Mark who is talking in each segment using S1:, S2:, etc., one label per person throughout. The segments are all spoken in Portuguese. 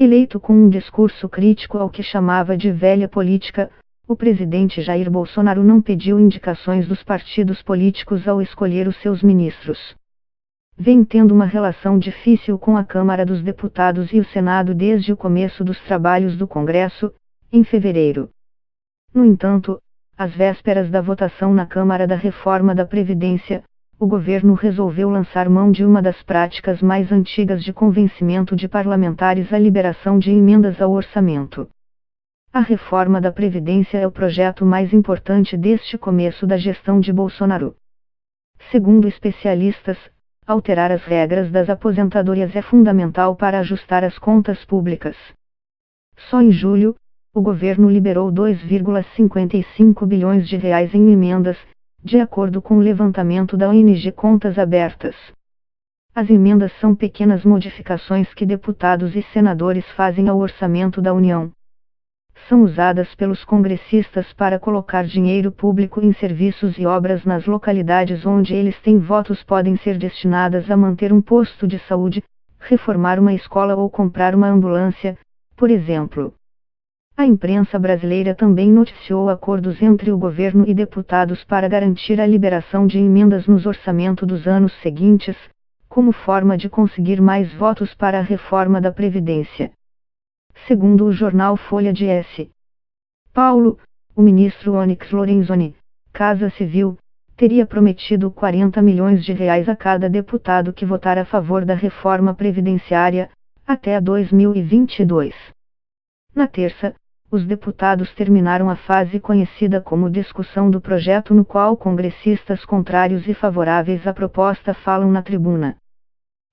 S1: Eleito com um discurso crítico ao que chamava de velha política, o presidente Jair Bolsonaro não pediu indicações dos partidos políticos ao escolher os seus ministros. Vem tendo uma relação difícil com a Câmara dos Deputados e o Senado desde o começo dos trabalhos do Congresso, em fevereiro. No entanto, às vésperas da votação na Câmara da reforma da Previdência, o governo resolveu lançar mão de uma das práticas mais antigas de convencimento de parlamentares à liberação de emendas ao orçamento. A reforma da Previdência é o projeto mais importante deste começo da gestão de Bolsonaro. Segundo especialistas, alterar as regras das aposentadorias é fundamental para ajustar as contas públicas. Só em julho, o governo liberou 2,55 bilhões de reais em emendas, de acordo com o levantamento da ONG Contas Abertas. As emendas são pequenas modificações que deputados e senadores fazem ao orçamento da União. São usadas pelos congressistas para colocar dinheiro público em serviços e obras nas localidades onde eles têm votos. Podem ser destinadas a manter um posto de saúde, reformar uma escola ou comprar uma ambulância, por exemplo. A imprensa brasileira também noticiou acordos entre o governo e deputados para garantir a liberação de emendas nos orçamentos dos anos seguintes, como forma de conseguir mais votos para a reforma da Previdência. Segundo o jornal Folha de S. Paulo, o ministro Onyx Lorenzoni, Casa Civil, teria prometido 40 milhões de reais a cada deputado que votar a favor da reforma previdenciária, até 2022. Na terça, os deputados terminaram a fase conhecida como discussão do projeto, no qual congressistas contrários e favoráveis à proposta falam na tribuna.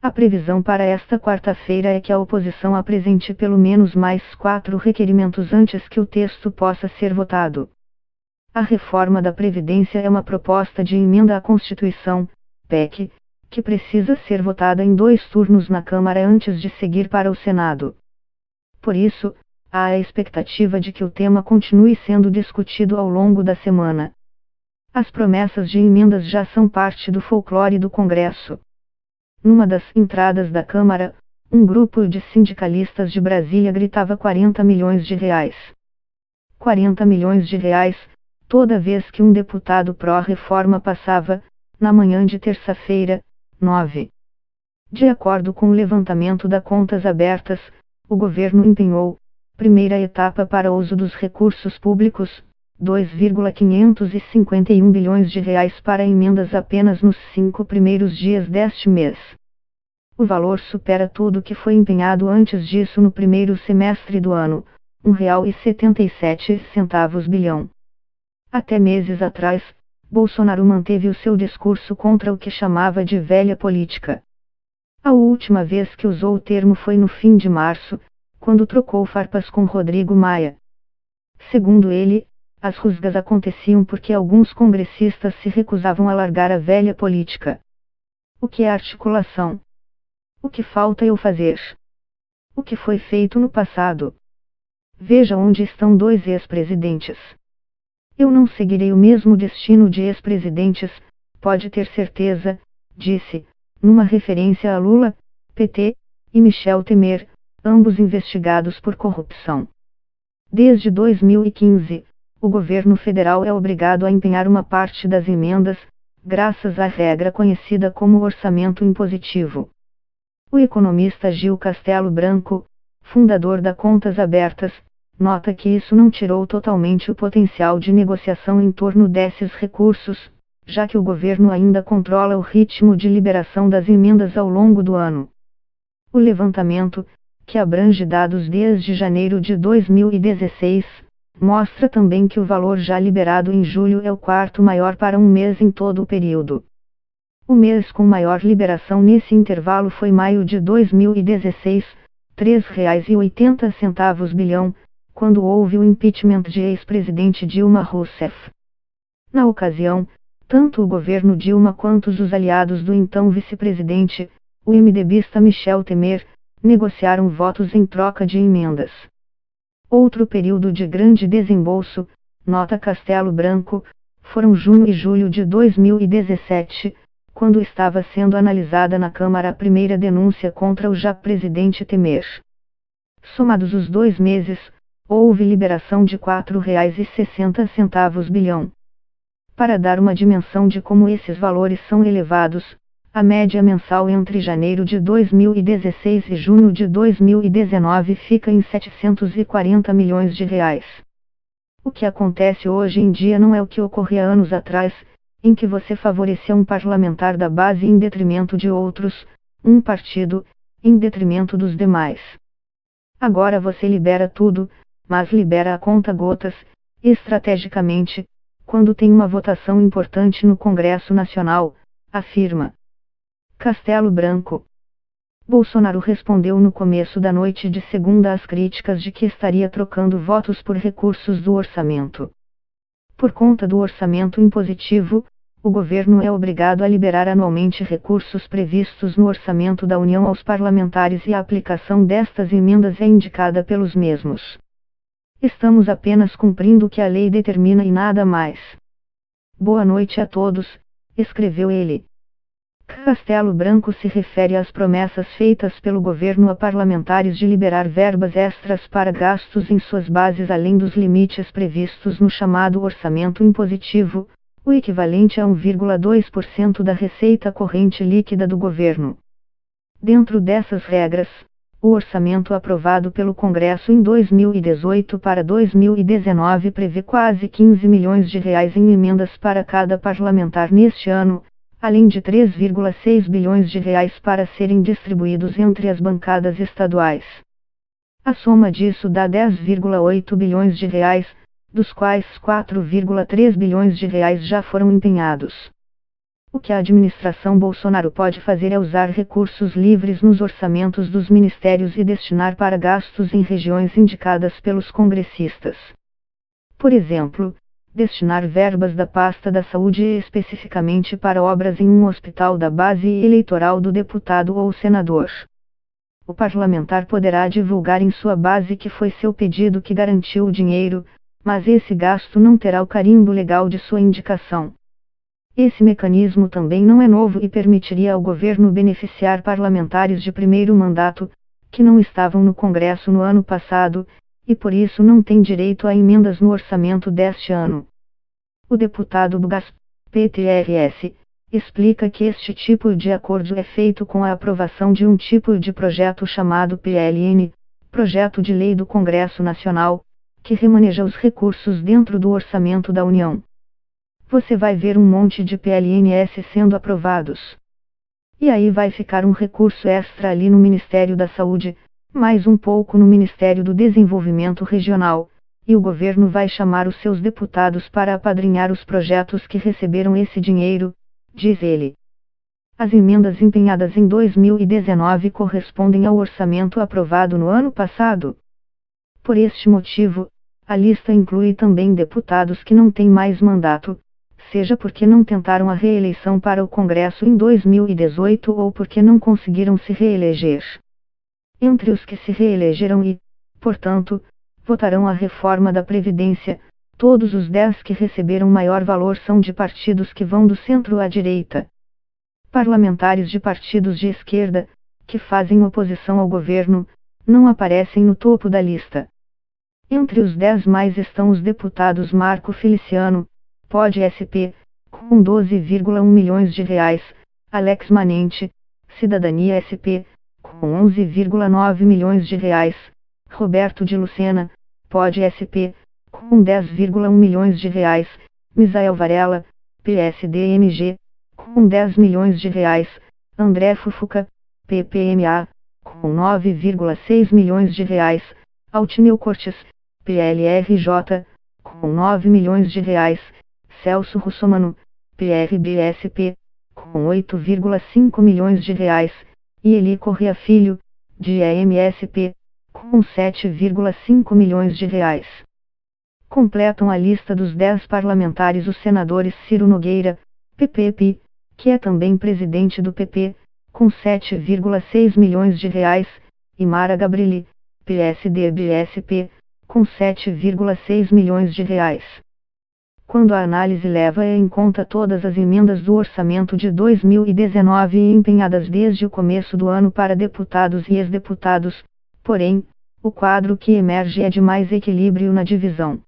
S1: A previsão para esta quarta-feira é que a oposição apresente pelo menos mais 4 requerimentos antes que o texto possa ser votado. A reforma da Previdência é uma proposta de emenda à Constituição, PEC, que precisa ser votada em 2 turnos na Câmara antes de seguir para o Senado. Por isso, há a expectativa de que o tema continue sendo discutido ao longo da semana. As promessas de emendas já são parte do folclore do Congresso. Numa das entradas da Câmara, um grupo de sindicalistas de Brasília gritava 40 milhões de reais. 40 milhões de reais, toda vez que um deputado pró-reforma passava, na manhã de terça-feira, 9. De acordo com o levantamento da Contas Abertas, o governo empenhou, primeira etapa para uso dos recursos públicos, 2,551 bilhões de reais para emendas apenas nos 5 primeiros dias deste mês. O valor supera tudo que foi empenhado antes disso no primeiro semestre do ano, R$ 1,77 bilhão. Até meses atrás, Bolsonaro manteve o seu discurso contra o que chamava de velha política. A última vez que usou o termo foi no fim de março, quando trocou farpas com Rodrigo Maia. Segundo ele, as rusgas aconteciam porque alguns congressistas se recusavam a largar a velha política. O que é articulação? O que falta eu fazer? O que foi feito no passado? Veja onde estão 2 ex-presidentes. Eu não seguirei o mesmo destino de ex-presidentes, pode ter certeza, disse, numa referência a Lula, PT, e Michel Temer, ambos investigados por corrupção. Desde 2015, o governo federal é obrigado a empenhar uma parte das emendas, graças à regra conhecida como orçamento impositivo. O economista Gil Castelo Branco, fundador da Contas Abertas, nota que isso não tirou totalmente o potencial de negociação em torno desses recursos, já que o governo ainda controla o ritmo de liberação das emendas ao longo do ano. O levantamento, que abrange dados desde janeiro de 2016, mostra também que o valor já liberado em julho é o 4º maior para um mês em todo o período. O mês com maior liberação nesse intervalo foi maio de 2016, R$ 3,80 bilhão, quando houve o impeachment de ex-presidente Dilma Rousseff. Na ocasião, tanto o governo Dilma quanto os aliados do então vice-presidente, o MDBista Michel Temer, negociaram votos em troca de emendas. Outro período de grande desembolso, nota Castelo Branco, foram junho e julho de 2017, quando estava sendo analisada na Câmara a primeira denúncia contra o já presidente Temer. Somados os 2 meses, houve liberação de R$ 4,60 bilhão. Para dar uma dimensão de como esses valores são elevados, a média mensal entre janeiro de 2016 e junho de 2019 fica em R$ 740 milhões. O que acontece hoje em dia não é o que ocorria anos atrás, em que você favorecia um parlamentar da base em detrimento de outros, um partido, em detrimento dos demais. Agora você libera tudo, mas libera a conta-gotas, estrategicamente, quando tem uma votação importante no Congresso Nacional, afirma Castelo Branco. Bolsonaro respondeu no começo da noite de segunda às críticas de que estaria trocando votos por recursos do orçamento. Por conta do orçamento impositivo, o governo é obrigado a liberar anualmente recursos previstos no orçamento da União aos parlamentares e a aplicação destas emendas é indicada pelos mesmos. Estamos apenas cumprindo o que a lei determina e nada mais. Boa noite a todos, escreveu ele. Castelo Branco se refere às promessas feitas pelo governo a parlamentares de liberar verbas extras para gastos em suas bases além dos limites previstos no chamado orçamento impositivo, o equivalente a 1,2% da receita corrente líquida do governo. Dentro dessas regras, o orçamento aprovado pelo Congresso em 2018 para 2019 prevê quase R$ 15 milhões em emendas para cada parlamentar neste ano, além de R$ 3,6 bilhões para serem distribuídos entre as bancadas estaduais. A soma disso dá R$ 10,8 bilhões, dos quais R$ 4,3 bilhões já foram empenhados. O que a administração Bolsonaro pode fazer é usar recursos livres nos orçamentos dos ministérios e destinar para gastos em regiões indicadas pelos congressistas. Por exemplo, destinar verbas da pasta da saúde especificamente para obras em um hospital da base eleitoral do deputado ou senador. O parlamentar poderá divulgar em sua base que foi seu pedido que garantiu o dinheiro, mas esse gasto não terá o carimbo legal de sua indicação. Esse mecanismo também não é novo e permitiria ao governo beneficiar parlamentares de primeiro mandato, que não estavam no Congresso no ano passado, e por isso não têm direito a emendas no orçamento deste ano. O deputado Bugas, PTRS, explica que este tipo de acordo é feito com a aprovação de um tipo de projeto chamado PLN, Projeto de Lei do Congresso Nacional, que remaneja os recursos dentro do orçamento da União. Você vai ver um monte de PLNs sendo aprovados. E aí vai ficar um recurso extra ali no Ministério da Saúde, mais um pouco no Ministério do Desenvolvimento Regional, e o governo vai chamar os seus deputados para apadrinhar os projetos que receberam esse dinheiro, diz ele. As emendas empenhadas em 2019 correspondem ao orçamento aprovado no ano passado. Por este motivo, a lista inclui também deputados que não têm mais mandato, seja porque não tentaram a reeleição para o Congresso em 2018 ou porque não conseguiram se reeleger. Entre os que se reelegeram e, portanto, votarão a reforma da Previdência, todos os 10 que receberam maior valor são de partidos que vão do centro à direita. Parlamentares de partidos de esquerda, que fazem oposição ao governo, não aparecem no topo da lista. Entre os 10 mais estão os deputados Marco Feliciano, POD SP, com 12,1 milhões de reais, Alex Manente, Cidadania SP, com 11,9 milhões de reais, Roberto de Lucena, POD SP, com 10,1 milhões de reais, Misael Varela, PSD-MG, com 10 milhões de reais, André Fufuca, PPMA, com 9,6 milhões de reais, Altineu Cortes, PLRJ, com 9 milhões de reais, Celso Russomano, PRBSP, com 8,5 milhões de reais, e Eli Correa Filho, de EMSP, com 7,5 milhões de reais. Completam a lista dos 10 parlamentares os senadores Ciro Nogueira, PPP, que é também presidente do PP, com 7,6 milhões de reais, e Mara Gabrilli, PSD-BSP, com 7,6 milhões de reais. Quando a análise leva em conta todas as emendas do orçamento de 2019 empenhadas desde o começo do ano para deputados e ex-deputados, porém, O quadro que emerge é de mais equilíbrio na divisão.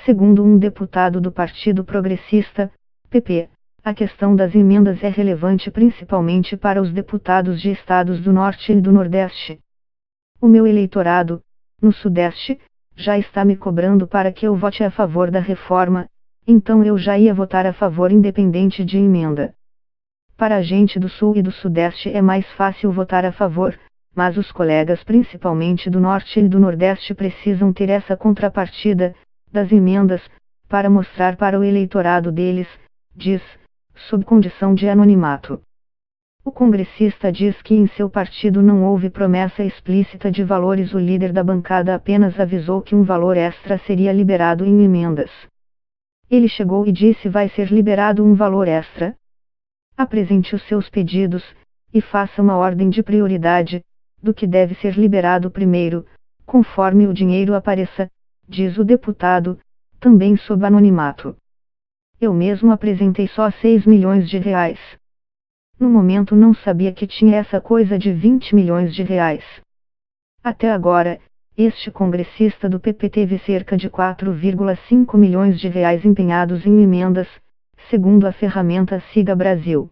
S1: Segundo um deputado do Partido Progressista, PP, a questão das emendas é relevante principalmente para os deputados de estados do Norte e do Nordeste. O meu eleitorado, no Sudeste, já está me cobrando para que eu vote a favor da reforma, então eu já ia votar a favor independente de emenda. Para a gente do Sul e do Sudeste é mais fácil votar a favor, mas os colegas principalmente do Norte e do Nordeste precisam ter essa contrapartida, das emendas, para mostrar para o eleitorado deles, diz, sob condição de anonimato. O congressista diz que em seu partido não houve promessa explícita de valores. O líder da bancada apenas avisou que um valor extra seria liberado em emendas. Ele chegou e disse: vai ser liberado um valor extra? Apresente os seus pedidos, e faça uma ordem de prioridade, do que deve ser liberado primeiro, conforme o dinheiro apareça, diz o deputado, também sob anonimato. Eu mesmo apresentei só 6 milhões de reais. No momento não sabia que tinha essa coisa de 20 milhões de reais. Até agora, este congressista do PP teve cerca de 4,5 milhões de reais empenhados em emendas, segundo a ferramenta Siga Brasil.